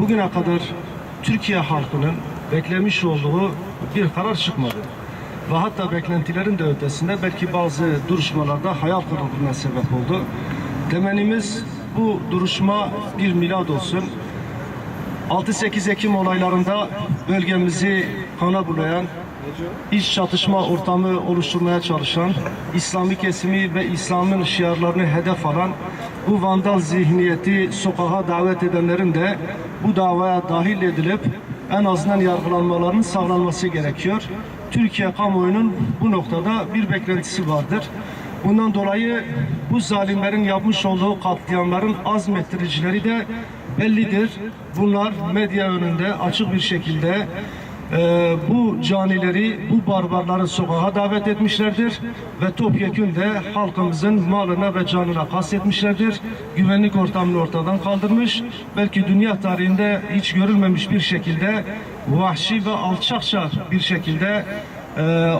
bugüne kadar Türkiye halkının beklemiş olduğu bir karar çıkmadı. Ve hatta beklentilerin de ötesinde belki bazı duruşmalarda hayal kırıklığına sebep oldu. Temennimiz bu duruşma bir milad olsun. 6-8 Ekim olaylarında bölgemizi kana bulayan, iç çatışma ortamı oluşturmaya çalışan, İslami kesimi ve İslam'ın şiarlarını hedef alan bu vandal zihniyeti sokağa davet edenlerin de bu davaya dahil edilip en azından yargılanmalarının sağlanması gerekiyor. Türkiye kamuoyunun bu noktada bir beklentisi vardır. Bundan dolayı bu zalimlerin yapmış olduğu katliamların azmettiricileri de bellidir. Bunlar medya önünde açık bir şekilde bu canileri, bu barbarları sokağa davet etmişlerdir ve topyekün de halkımızın malına ve canına kastetmişlerdir. Güvenlik ortamını ortadan kaldırmış, belki dünya tarihinde hiç görülmemiş bir şekilde vahşi ve alçakça bir şekilde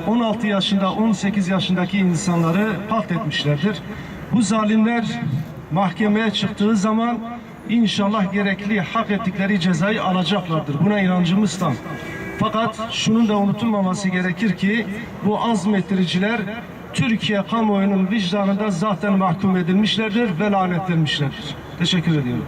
16 yaşında, 18 yaşındaki insanları katletmişlerdir. Bu zalimler mahkemeye çıktığı zaman İnşallah gerekli hak ettikleri cezayı alacaklardır. Buna inancımız tam. Fakat şunun da unutulmaması gerekir ki bu azmettiriciler Türkiye kamuoyunun vicdanında zaten mahkum edilmişlerdir ve lanetlenmişlerdir. Teşekkür ediyorum.